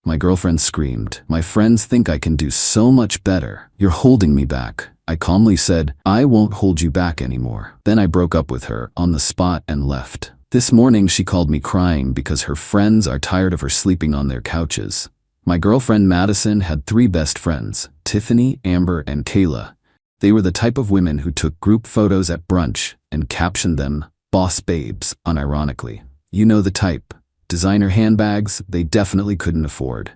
My girlfriend screamed. My friends think I can do so much better. You're holding me back. I calmly said, I won't hold you back anymore. Then I broke up with her on the spot and left. This morning she called me crying because her friends are tired of her sleeping on their couches. My girlfriend Madison had 3 best friends, Tiffany, Amber, and Kayla. They were the type of women who took group photos at brunch and captioned them, "Boss Babes," unironically. You know the type. Designer handbags they definitely couldn't afford.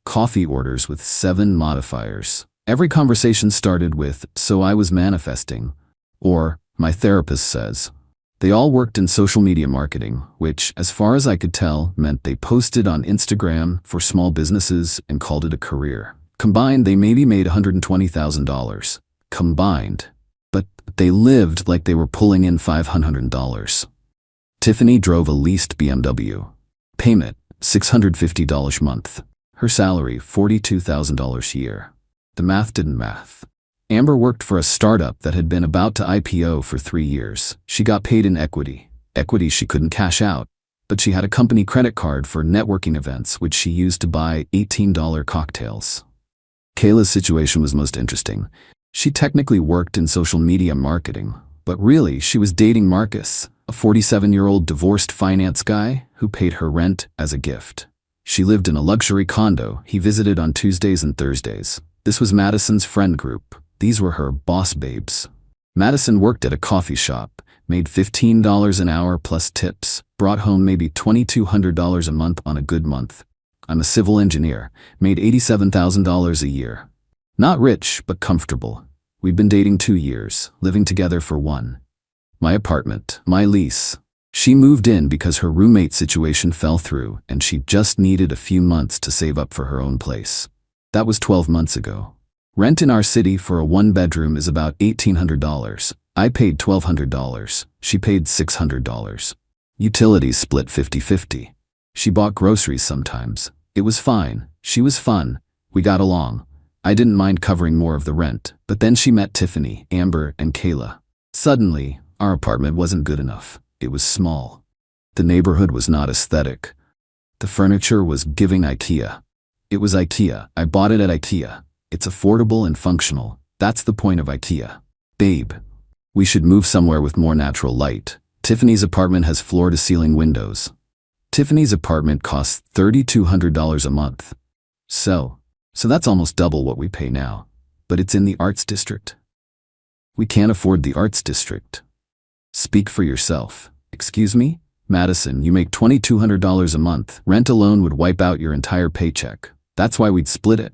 Coffee orders with 7 modifiers. Every conversation started with, "So I was manifesting," or "My therapist says." They all worked in social media marketing, which, as far as I could tell, meant they posted on Instagram for small businesses and called it a career. Combined, they maybe made $120,000. Combined. But they lived like they were pulling in $500. Tiffany drove a leased BMW. Payment, $650 a month. Her salary, $42,000 a year. The math didn't math. Amber worked for a startup that had been about to IPO for 3 years. She got paid in equity. Equity she couldn't cash out, but she had a company credit card for networking events which she used to buy $18 cocktails. Kayla's situation was most interesting. She technically worked in social media marketing, but really she was dating Marcus, a 47-year-old divorced finance guy who paid her rent as a gift. She lived in a luxury condo he visited on Tuesdays and Thursdays. This was Madison's friend group. These were her boss babes. Madison worked at a coffee shop, made $15 an hour plus tips, brought home maybe $2,200 a month on a good month. I'm a civil engineer, made $87,000 a year. Not rich, but comfortable. We'd been dating 2 years, living together for 1. My apartment, my lease. She moved in because her roommate situation fell through and she just needed a few months to save up for her own place. That was 12 months ago. Rent in our city for a 1-bedroom is about $1,800. I paid $1,200. She paid $600. Utilities split 50-50. She bought groceries sometimes. It was fine. She was fun. We got along. I didn't mind covering more of the rent, but then she met Tiffany, Amber, and Kayla. Suddenly, our apartment wasn't good enough. It was small. The neighborhood was not aesthetic. The furniture was giving IKEA. It was IKEA. I bought it at IKEA. It's affordable and functional. That's the point of IKEA. Babe, we should move somewhere with more natural light. Tiffany's apartment has floor-to-ceiling windows. Tiffany's apartment costs $3,200 a month. So that's almost double what we pay now. But it's in the arts district. We can't afford the arts district. Speak for yourself. Excuse me? Madison, you make $2,200 a month. Rent alone would wipe out your entire paycheck. That's why we'd split it.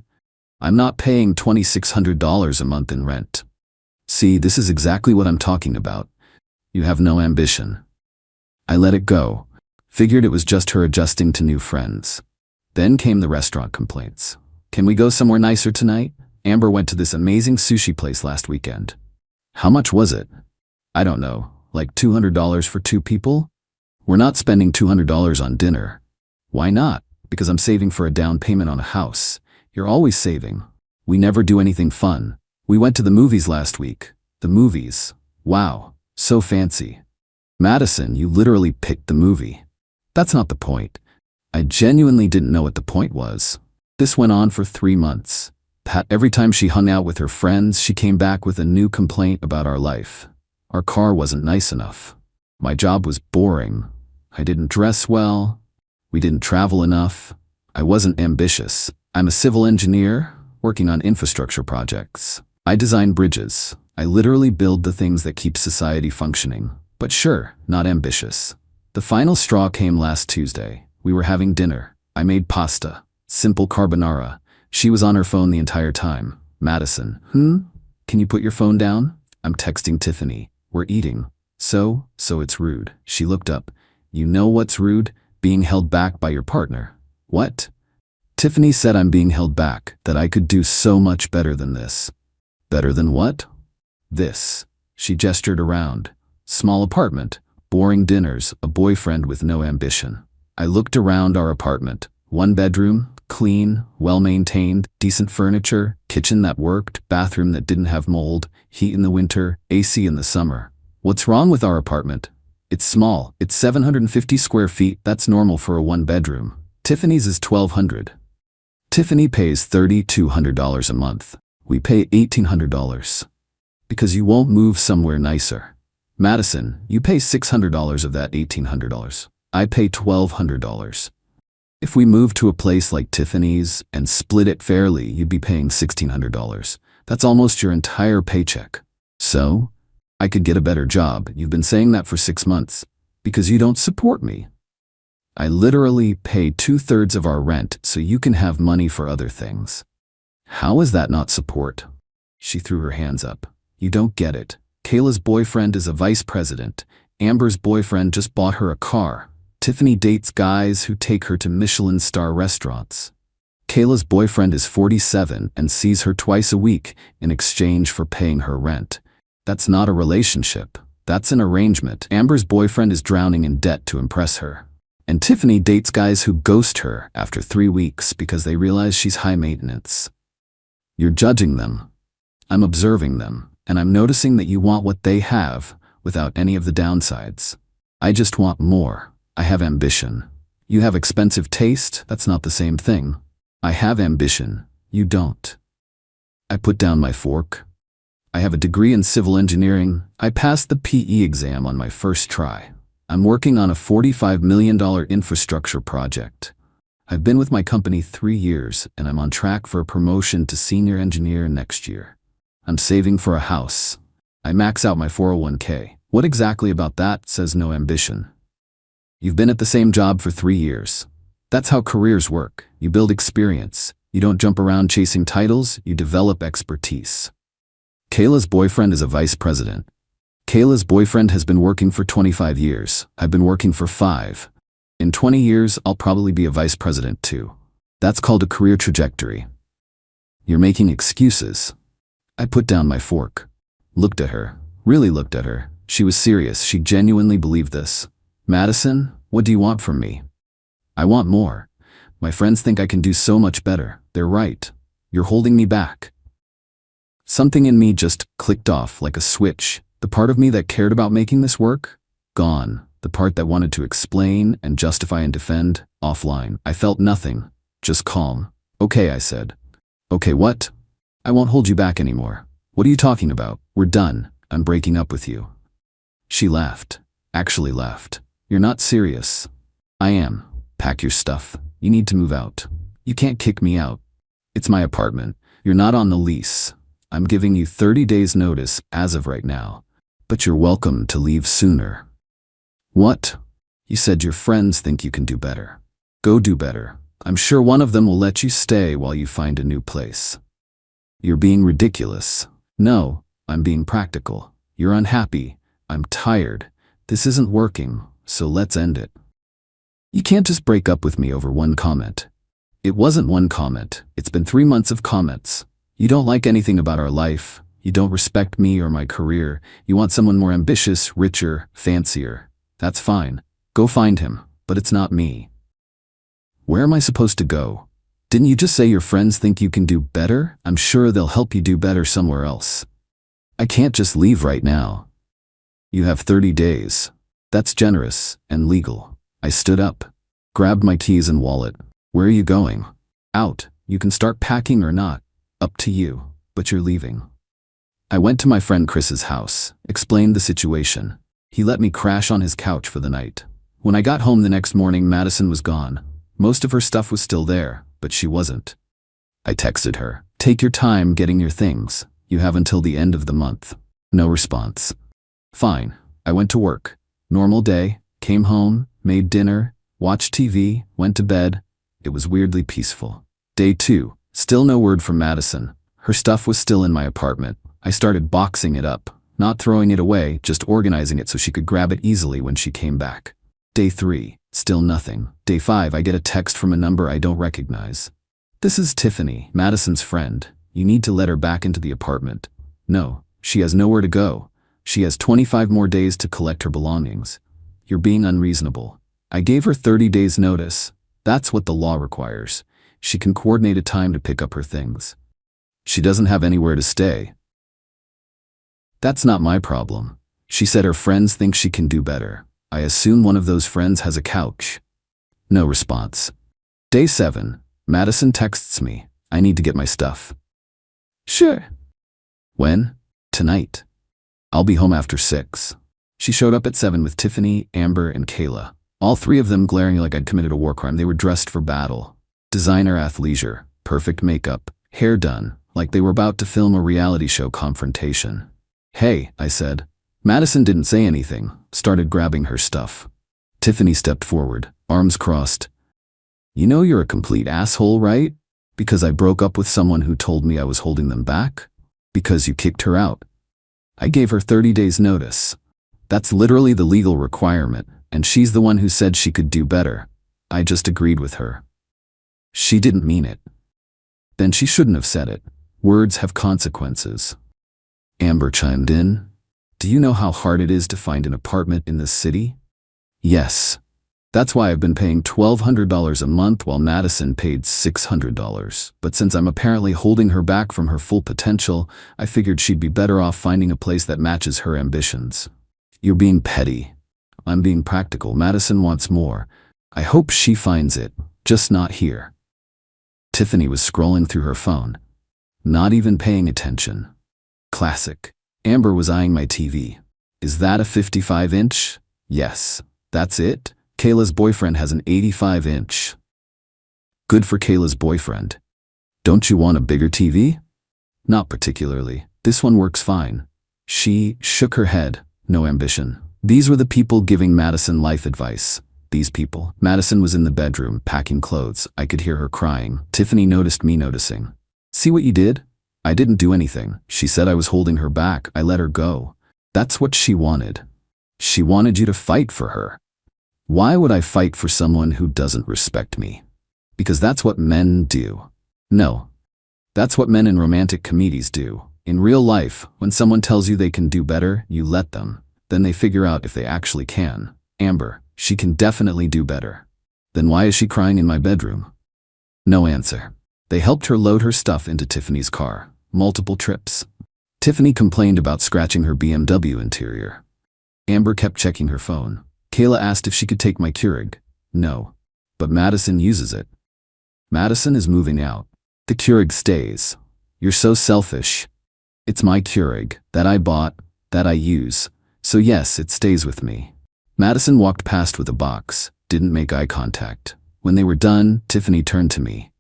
I'm not paying $2,600 a month in rent. See, this is exactly what I'm talking about. You have no ambition. I let it go. Figured it was just her adjusting to new friends. Then came the restaurant complaints. Can we go somewhere nicer tonight? Amber went to this amazing sushi place last weekend. How much was it? I don't know, like $200 for 2 people? We're not spending $200 on dinner. Why not? Because I'm saving for a down payment on a house. You're always saving. We never do anything fun. We went to the movies last week. The movies. Wow, so fancy. Madison, you literally picked the movie. That's not the point. I genuinely didn't know what the point was. This went on for 3 months. Every time she hung out with her friends, she came back with a new complaint about our life. Our car wasn't nice enough. My job was boring. I didn't dress well. We didn't travel enough. I wasn't ambitious. I'm a civil engineer, working on infrastructure projects. I design bridges. I literally build the things that keep society functioning. But sure, not ambitious. The final straw came last Tuesday. We were having dinner. I made pasta. Simple carbonara. She was on her phone the entire time. Madison, can you put your phone down? I'm texting Tiffany. We're eating. So it's rude. She looked up. You know what's rude? Being held back by your partner. What? Tiffany said I'm being held back, that I could do so much better than this. Better than what? This. She gestured around. Small apartment, boring dinners, a boyfriend with no ambition. I looked around our apartment. 1 bedroom, clean, well-maintained, decent furniture, kitchen that worked, bathroom that didn't have mold, heat in the winter, AC in the summer. What's wrong with our apartment? It's small. It's 750 square feet. That's normal for a 1-bedroom. Tiffany's is 1,200. Tiffany pays $3,200 a month. We pay $1,800. Because you won't move somewhere nicer. Madison, you pay $600 of that $1,800. I pay $1,200. If we moved to a place like Tiffany's and split it fairly, you'd be paying $1,600. That's almost your entire paycheck. So, I could get a better job. You've been saying that for 6 months. Because you don't support me. I literally pay 2/3 of our rent so you can have money for other things. How is that not support? She threw her hands up. You don't get it. Kayla's boyfriend is a vice president. Amber's boyfriend just bought her a car. Tiffany dates guys who take her to Michelin star restaurants. Kayla's boyfriend is 47 and sees her twice a week in exchange for paying her rent. That's not a relationship. That's an arrangement. Amber's boyfriend is drowning in debt to impress her. And Tiffany dates guys who ghost her after 3 weeks because they realize she's high maintenance. You're judging them. I'm observing them, and I'm noticing that you want what they have without any of the downsides. I just want more. I have ambition. You have expensive taste. That's not the same thing. I have ambition. You don't. I put down my fork. I have a degree in civil engineering. I passed the PE exam on my first try. I'm working on a $45 million infrastructure project. I've been with my company 3 years, and I'm on track for a promotion to senior engineer next year. I'm saving for a house. I max out my 401k. What exactly about that says no ambition? You've been at the same job for 3 years. That's how careers work. You build experience. You don't jump around chasing titles, you develop expertise. Kayla's boyfriend is a vice president. Kayla's boyfriend has been working for 25 years. I've been working for 5. In 20 years, I'll probably be a vice president too. That's called a career trajectory. You're making excuses. I put down my fork. Looked at her. Really looked at her. She was serious. She genuinely believed this. Madison, what do you want from me? I want more. My friends think I can do so much better. They're right. You're holding me back. Something in me just clicked off like a switch. The part of me that cared about making this work? Gone. The part that wanted to explain and justify and defend? Offline. I felt nothing. Just calm. Okay, I said. Okay, what? I won't hold you back anymore. What are you talking about? We're done. I'm breaking up with you. She laughed. Actually laughed. You're not serious. I am. Pack your stuff. You need to move out. You can't kick me out. It's my apartment. You're not on the lease. I'm giving you 30 days notice as of right now. But you're welcome to leave sooner. What? You said your friends think you can do better. Go do better. I'm sure one of them will let you stay while you find a new place. You're being ridiculous. No, I'm being practical. You're unhappy. I'm tired. This isn't working, so let's end it. You can't just break up with me over one comment. It wasn't one comment. It's been 3 months of comments. You don't like anything about our life. You don't respect me or my career. You want someone more ambitious, richer, fancier. That's fine. Go find him, but it's not me. Where am I supposed to go? Didn't you just say your friends think you can do better? I'm sure they'll help you do better somewhere else. I can't just leave right now. You have 30 days. That's generous and legal. I stood up, grabbed my keys and wallet. Where are you going? Out. You can start packing or not. Up to you, but you're leaving. I went to my friend Chris's house, explained the situation. He let me crash on his couch for the night. When I got home the next morning, Madison was gone. Most of her stuff was still there, but she wasn't. I texted her, "Take your time getting your things. You have until the end of the month." No response. Fine. I went to work. Normal day, came home, made dinner, watched TV, went to bed. It was weirdly peaceful. Day 2, still no word from Madison. Her stuff was still in my apartment. I started boxing it up, not throwing it away, just organizing it so she could grab it easily when she came back. Day 3, still nothing. Day 5, I get a text from a number I don't recognize. "This is Tiffany, Madison's friend. You need to let her back into the apartment." No, she has nowhere to go. She has 25 more days to collect her belongings. You're being unreasonable. I gave her 30 days notice. That's what the law requires. She can coordinate a time to pick up her things. She doesn't have anywhere to stay. That's not my problem. She said her friends think she can do better. I assume one of those friends has a couch. No response. Day 7. Madison texts me, I need to get my stuff. Sure. When? Tonight. I'll be home after 6. She showed up at 7 with Tiffany, Amber, and Kayla. All 3 of them glaring like I'd committed a war crime. They were dressed for battle. Designer athleisure, perfect makeup, hair done, like they were about to film a reality show confrontation. Hey, I said. Madison didn't say anything, started grabbing her stuff. Tiffany stepped forward, arms crossed. You know you're a complete asshole, right? Because I broke up with someone who told me I was holding them back? Because you kicked her out. I gave her 30 days notice. That's literally the legal requirement, and she's the one who said she could do better. I just agreed with her. She didn't mean it. Then she shouldn't have said it. Words have consequences. Amber chimed in. Do you know how hard it is to find an apartment in this city? Yes. That's why I've been paying $1,200 a month while Madison paid $600. But since I'm apparently holding her back from her full potential, I figured she'd be better off finding a place that matches her ambitions. You're being petty. I'm being practical. Madison wants more. I hope she finds it, just not here. Tiffany was scrolling through her phone, not even paying attention. Classic. Amber was eyeing my TV. Is that a 55-inch? Yes. That's it? Kayla's boyfriend has an 85-inch. Good for Kayla's boyfriend. Don't you want a bigger TV? Not particularly. This one works fine. She shook her head. No ambition. These were the people giving Madison life advice. These people. Madison was in the bedroom, packing clothes. I could hear her crying. Tiffany noticed me noticing. See what you did? I didn't do anything. She said I was holding her back. I let her go. That's what she wanted. She wanted you to fight for her. Why would I fight for someone who doesn't respect me? Because that's what men do. No. That's what men in romantic comedies do. In real life, when someone tells you they can do better, you let them. Then they figure out if they actually can. Amber, she can definitely do better. Then why is she crying in my bedroom? No answer. They helped her load her stuff into Tiffany's car. Multiple trips. Tiffany complained about scratching her BMW interior. Amber kept checking her phone. Kayla asked if she could take my Keurig. No. But Madison uses it. Madison is moving out. The Keurig stays. You're so selfish. It's my Keurig, that I bought, that I use. So yes, it stays with me. Madison walked past with a box, didn't make eye contact. When they were done, Tiffany turned to me.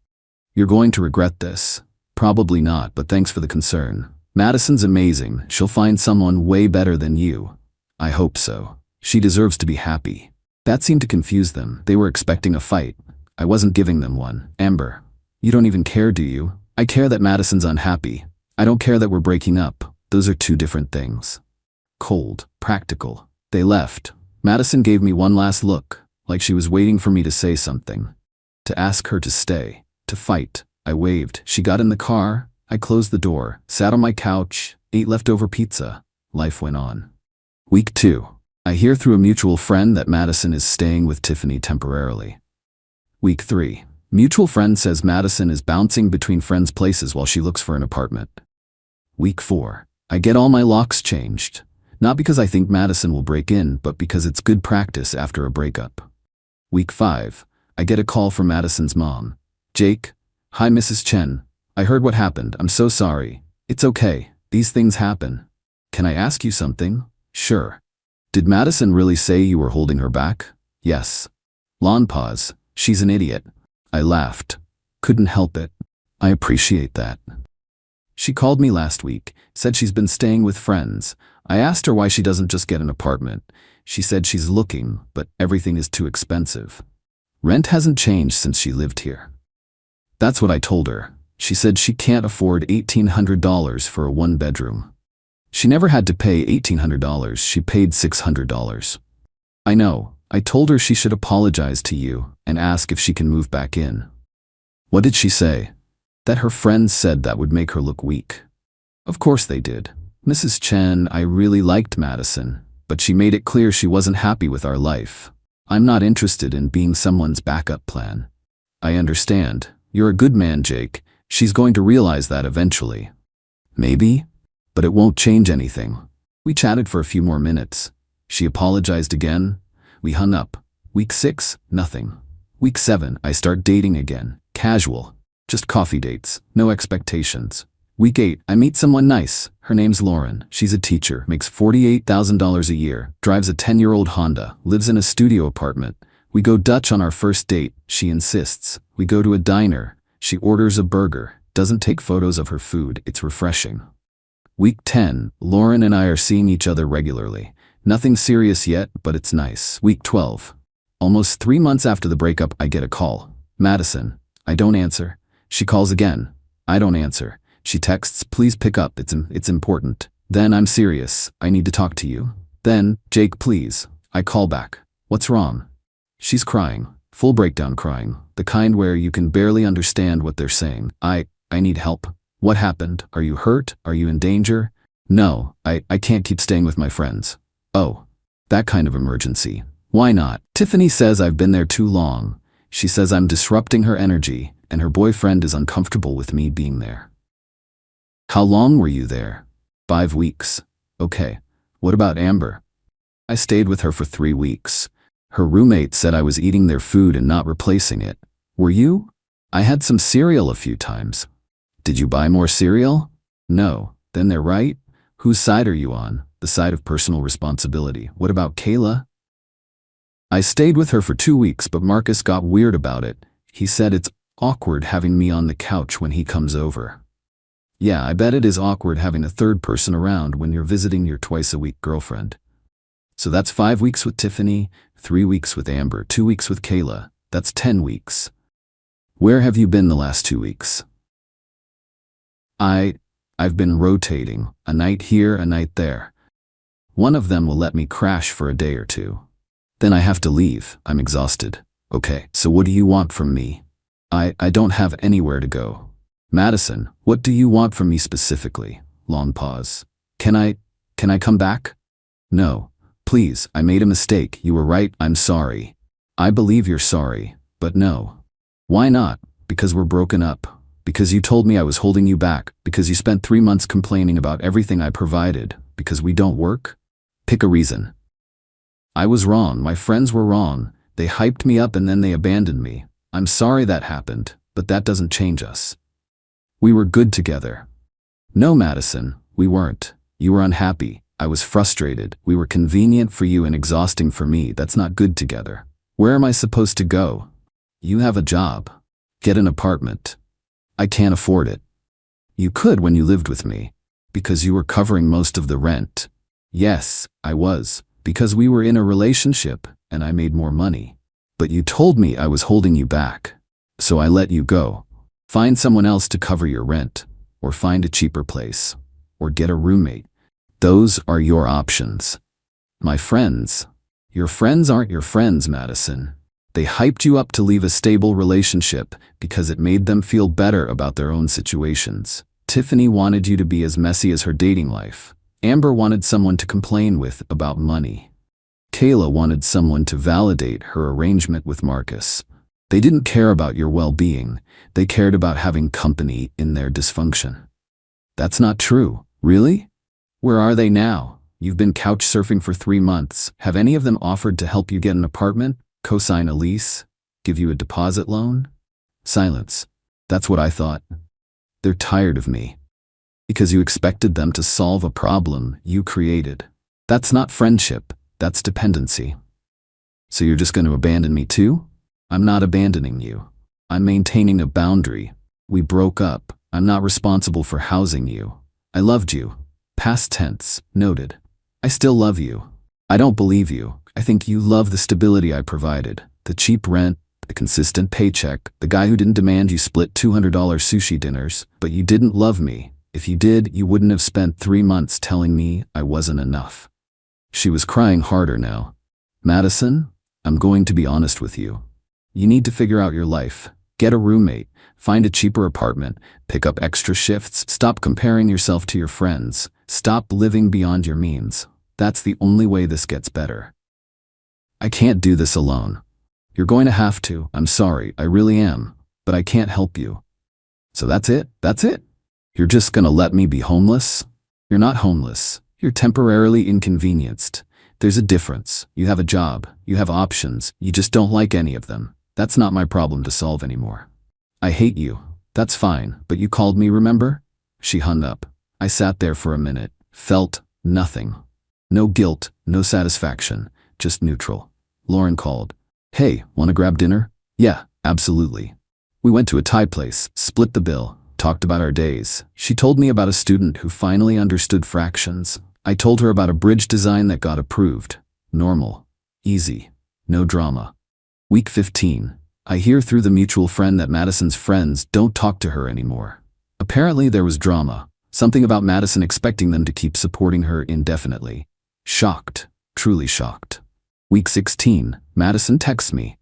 You're going to regret this. Probably not, but thanks for the concern. Madison's amazing. She'll find someone way better than you. I hope so. She deserves to be happy. That seemed to confuse them. They were expecting a fight. I wasn't giving them one. Amber, you don't even care, do you? I care that Madison's unhappy. I don't care that we're breaking up. Those are two different things. Cold, practical. They left. Madison gave me one last look, like she was waiting for me to say something. To ask her to stay, to fight. I waved. She got in the car. I closed the door, sat on my couch, ate leftover pizza. Life went on. Week 2. I hear through a mutual friend that Madison is staying with Tiffany temporarily. Week 3. Mutual friend says Madison is bouncing between friends' places while she looks for an apartment. Week 4. I get all my locks changed. Not because I think Madison will break in, but because it's good practice after a breakup. Week 5. I get a call from Madison's mom. Jake, hi Mrs. Chen. I heard what happened. I'm so sorry. It's okay. These things happen. Can I ask you something? Sure. Did Madison really say you were holding her back? Yes. Long pause. She's an idiot. I laughed. Couldn't help it. I appreciate that. She called me last week, said she's been staying with friends. I asked her why she doesn't just get an apartment. She said she's looking, but everything is too expensive. Rent hasn't changed since she lived here. That's what I told her. She said she can't afford $1,800 for a one-bedroom. She never had to pay $1,800, she paid $600. I know. I told her she should apologize to you and ask if she can move back in. What did she say? That her friends said that would make her look weak. Of course they did. Mrs. Chen, I really liked Madison, but she made it clear she wasn't happy with our life. I'm not interested in being someone's backup plan. I understand. You're a good man, Jake. She's going to realize that eventually. Maybe, but it won't change anything. We chatted for a few more minutes. She apologized again. We hung up. Week 6, nothing. Week 7, I start dating again. casual. Just coffee dates, no expectations. Week 8, I meet someone nice. Her name's Lauren. She's a teacher, makes $48,000 a year, drives a 10-year-old Honda, lives in a studio apartment. We go Dutch on our first date. She insists. We go to a diner. She orders a burger, doesn't take photos of her food. It's refreshing. Week 10, Lauren and I are seeing each other regularly. Nothing serious yet, but it's nice. Week 12. Almost 3 months after the breakup, I get a call. Madison. I don't answer. She calls again. I don't answer. She texts, please pick up, it's important. Then I'm serious, I need to talk to you. Then, Jake, please. I call back. What's wrong? She's crying, full breakdown crying, the kind where you can barely understand what they're saying. I need help. What happened? Are you hurt? Are you in danger? No, I can't keep staying with my friends. Oh, that kind of emergency. Why not? Tiffany says I've been there too long. She says I'm disrupting her energy, and her boyfriend is uncomfortable with me being there. How long were you there? 5 weeks. Okay. What about Amber? I stayed with her for 3 weeks. Her roommate said I was eating their food and not replacing it. Were you? I had some cereal a few times. Did you buy more cereal? No. Then they're right. Whose side are you on? The side of personal responsibility. What about Kayla? I stayed with her for 2 weeks, but Marcus got weird about it. He said it's awkward having me on the couch when he comes over. Yeah, I bet it is awkward having a third person around when you're visiting your twice-a-week girlfriend. So that's 5 weeks with Tiffany, 3 weeks with Amber, 2 weeks with Kayla. That's 10 weeks. Where have you been the last 2 weeks? I've been rotating, a night here, a night there. One of them will let me crash for a day or two. Then I have to leave. I'm exhausted. Okay, so what do you want from me? I don't have anywhere to go. Madison, what do you want from me specifically? Long pause. Can I come back? No. Please, I made a mistake. You were right. I'm sorry. I believe you're sorry, but no. Why not? Because we're broken up. Because you told me I was holding you back. Because you spent 3 months complaining about everything I provided. Because we don't work? Pick a reason. I was wrong. My friends were wrong. They hyped me up and then they abandoned me. I'm sorry that happened, but that doesn't change us. We were good together. No, Madison, we weren't. You were unhappy. I was frustrated. We were convenient for you and exhausting for me. That's not good together. Where am I supposed to go? You have a job. Get an apartment. I can't afford it. You could when you lived with me, because you were covering most of the rent. Yes, I was, because we were in a relationship and I made more money. But you told me I was holding you back. So I let you go. Find someone else to cover your rent, or find a cheaper place, or get a roommate. Those are your options. My friends. Your friends aren't your friends, Madison. They hyped you up to leave a stable relationship because it made them feel better about their own situations. Tiffany wanted you to be as messy as her dating life. Amber wanted someone to complain with about money. Kayla wanted someone to validate her arrangement with Marcus. They didn't care about your well-being. They cared about having company in their dysfunction. That's not true. Really? Where are they now? You've been couch surfing for 3 months. Have any of them offered to help you get an apartment, co-sign a lease, give you a deposit loan? Silence. That's what I thought. They're tired of me. Because you expected them to solve a problem you created. That's not friendship. That's dependency. So you're just going to abandon me too? I'm not abandoning you. I'm maintaining a boundary. We broke up. I'm not responsible for housing you. I loved you. Past tense, noted. I still love you. I don't believe you. I think you love the stability I provided. The cheap rent, the consistent paycheck, the guy who didn't demand you split $200 sushi dinners. But you didn't love me. If you did, you wouldn't have spent 3 months telling me I wasn't enough. She was crying harder now. Madison, I'm going to be honest with you. You need to figure out your life. Get a roommate. Find a cheaper apartment. Pick up extra shifts. Stop comparing yourself to your friends. Stop living beyond your means. That's the only way this gets better. I can't do this alone. You're going to have to. I'm sorry, I really am. But I can't help you. So that's it? That's it? You're just gonna let me be homeless? You're not homeless. You're temporarily inconvenienced. There's a difference. You have a job. You have options. You just don't like any of them. That's not my problem to solve anymore. I hate you. That's fine, but you called me, remember? She hung up. I sat there for a minute, felt nothing. No guilt, no satisfaction, just neutral. Lauren called. Hey, wanna grab dinner? Yeah, absolutely. We went to a Thai place, split the bill, talked about our days. She told me about a student who finally understood fractions. I told her about a bridge design that got approved. Normal. Easy. No drama. Week 15. I hear through the mutual friend that Madison's friends don't talk to her anymore. Apparently there was drama. Something about Madison expecting them to keep supporting her indefinitely. Shocked. Truly shocked. Week 16. Madison texts me.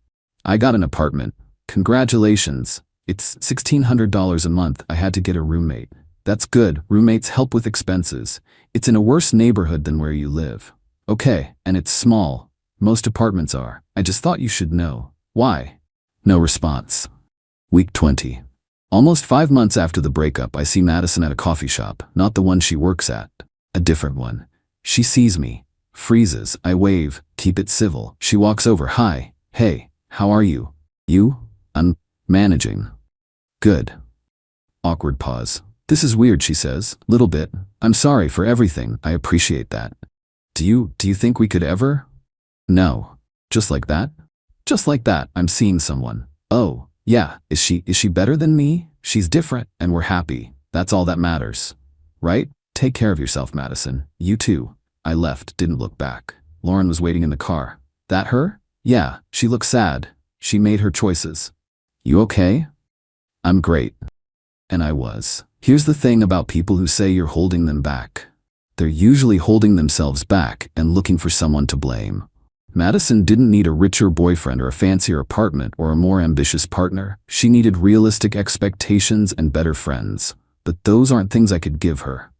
I got an apartment. Congratulations. It's $1,600 a month. I had to get a roommate. That's good. Roommates help with expenses. It's in a worse neighborhood than where you live. Okay, and it's small. Most apartments are. I just thought you should know. Why? No response. Week 20. Almost 5 months after the breakup, I see Madison at a coffee shop, not the one she works at. A different one. She sees me. Freezes. I wave. Keep it civil. She walks over. Hi. Hey, how are you? You? I'm managing. Good. Awkward pause. This is weird, she says. Little bit. I'm sorry for everything. I appreciate that. Do you think we could ever? No. Just like that? Just like that, I'm seeing someone. Oh, yeah, is she better than me? She's different, and we're happy. That's all that matters. Right? Take care of yourself, Madison. You too. I left, didn't look back. Lauren was waiting in the car. That her? Yeah, she looks sad. She made her choices. You okay? I'm great. And I was. Here's the thing about people who say you're holding them back. They're usually holding themselves back and looking for someone to blame. Madison didn't need a richer boyfriend or a fancier apartment or a more ambitious partner. She needed realistic expectations and better friends. But those aren't things I could give her.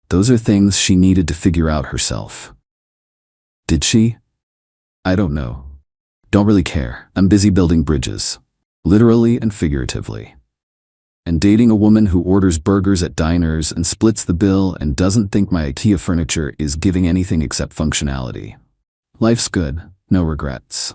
Those are things she needed to figure out herself. Did she? I don't know. Don't really care. I'm busy building bridges. Literally and figuratively. And dating a woman who orders burgers at diners and splits the bill and doesn't think my IKEA furniture is giving anything except functionality. Life's good, no regrets.